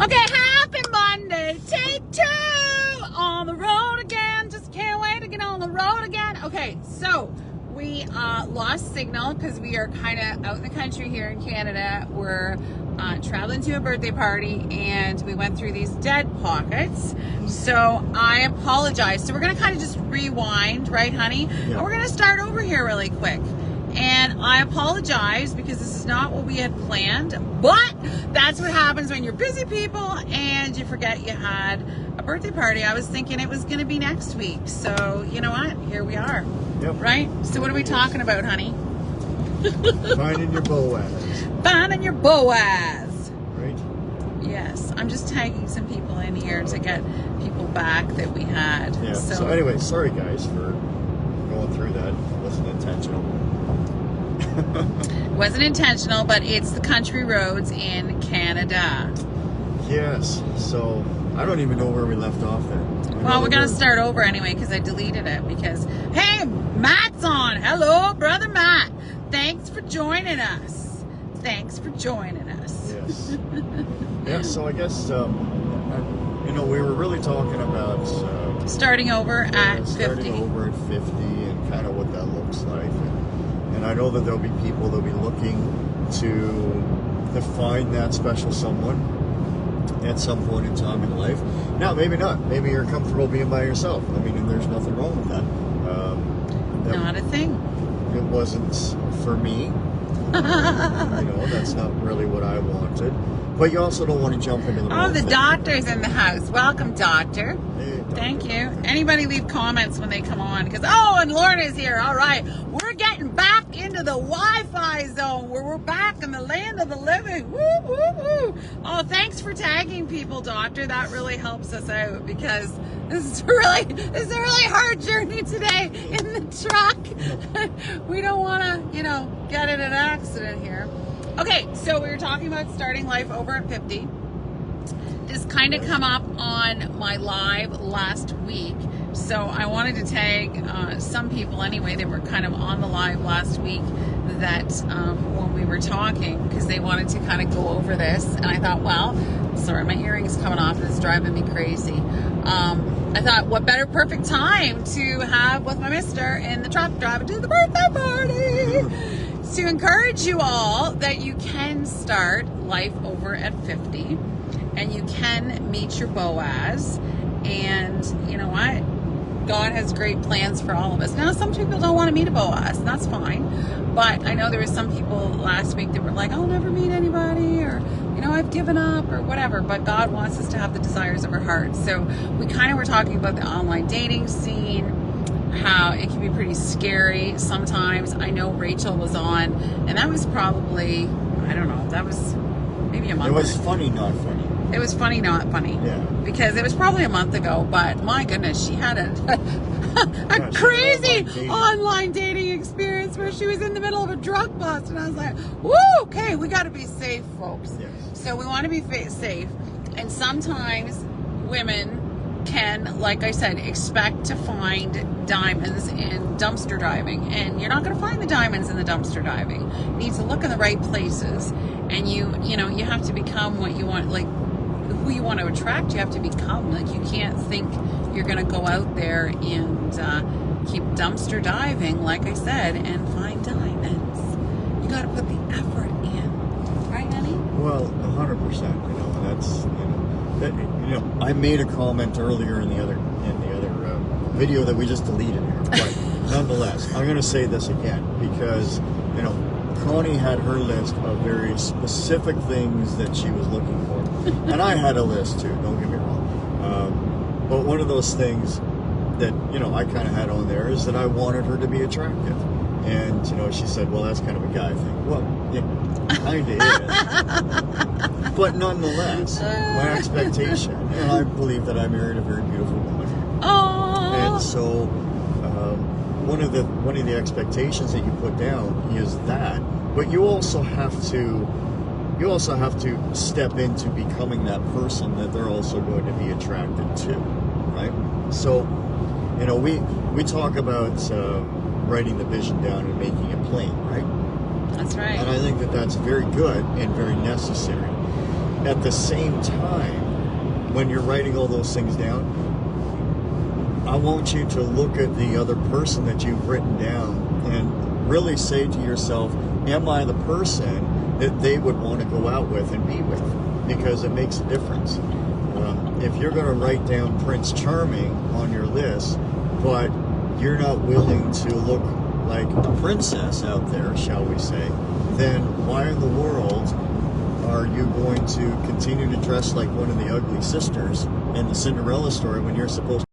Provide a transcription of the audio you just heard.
Okay, happy Monday. Take two. On the road again. Just can't wait to get on the road again. Okay, so we lost signal because we are kind of out in the country here in Canada. We're traveling to a birthday party and we went through these dead pockets. So I apologize. So we're going to kind of just rewind, right, honey? Yeah. And we're going to start over here really quick. And I apologize because this is not what we had planned, but that's what happens when you're busy people and you forget you had a birthday party. I was thinking it was going to be next week. So, you know what? Here we are. Yep. Right? So what are we talking about, honey? Finding your Boaz. Finding your Boaz. Right? Yes. I'm just tagging some people in here to get people back that we had. Yeah. So anyway, sorry guys for going through that. It wasn't intentional. It wasn't intentional, but it's the country roads in Canada. Yes. So I don't even know where we left off there. Well, we're going to start over anyway because I deleted it because, hey, Matt's on. Hello, brother Matt. Thanks for joining us. Thanks for joining us. Yes. Yeah, so I guess, we were really talking about... starting over at 50. Starting over at 50 and kind of what that looks like. And I know that there'll be people that'll be looking to find that special someone at some point in time in life. Now, maybe not. Maybe you're comfortable being by yourself. I mean, and there's nothing wrong with that. Not a thing. It wasn't for me. That's not really what I wanted. But you also don't want to jump into the Oh, the doctor's in the house. Welcome, doctor. Hey, doctor. Thank you. Anybody leave comments when they come on? Because, and Lorna's here. All right. We're getting back into the Wi-Fi zone where we're back in the land of the living. Woo, woo, woo. Oh, thanks for tagging people, doctor. That really helps us out because this is a really hard journey today in the truck. We don't want to, get in an accident here. Okay, so we were talking about starting life over at 50. This kind of come up on my live last week. So I wanted to tag some people anyway that were kind of on the live last week that when we were talking, because they wanted to kind of go over this. And I thought, sorry, my earring's coming off and it's driving me crazy. I thought, what better perfect time to have with my mister in the truck driving to the birthday party. To encourage you all that you can start life over at 50 and you can meet your Boaz, and you know what? God has great plans for all of us. Now, some people don't want to meet a Boaz, and that's fine, but I know there were some people last week that were like, I'll never meet anybody, or I've given up, or whatever, but God wants us to have the desires of our heart. So we kind of were talking about the online dating scene, how it can be pretty scary sometimes. I know Rachel was on, and that was probably, I don't know, that was maybe a month ago. It was funny, not funny. It was funny, not funny. Yeah. Because it was probably a month ago, but my goodness, she had a crazy online dating experience where she was in the middle of a drug bust, and I was like, woo, okay, we got to be safe, folks. Yes. So we want to be safe, and sometimes women can, like I said, expect to find diamonds in dumpster diving, and you're not going to find the diamonds in the dumpster diving. You need to look in the right places, and you have to become what you want, like who you want to attract. You have to become, like, you can't think you're going to go out there and keep dumpster diving, like I said, and find diamonds. You got to put the effort in, right, honey? Well, 100%. That's I made a comment earlier in the other video that we just deleted here, but nonetheless, I'm going to say this again because Connie had her list of very specific things that she was looking for, and I had a list too. Don't get me wrong, but one of those things that I kind of had on there is that I wanted her to be attractive, and she said, "Well, that's kind of a guy thing." Well, it kind of is. But nonetheless, my expectation, and I believe that I married a very beautiful woman. Aww. And so, one of the expectations that you put down is that, but you also have to step into becoming that person that they're also going to be attracted to, right? So, we talk about writing the vision down and making it plain, right? That's right. And I think that that's very good and very necessary. at the same time, when you're writing all those things down, I want you to look at the other person that you've written down and really say to yourself, am I the person that they would want to go out with and be with? Because it makes a difference. If you're going to write down Prince Charming on your list, but you're not willing to look like a princess out there, shall we say, then why in the world are you going to continue to dress like one of the ugly sisters in the Cinderella story when you're supposed to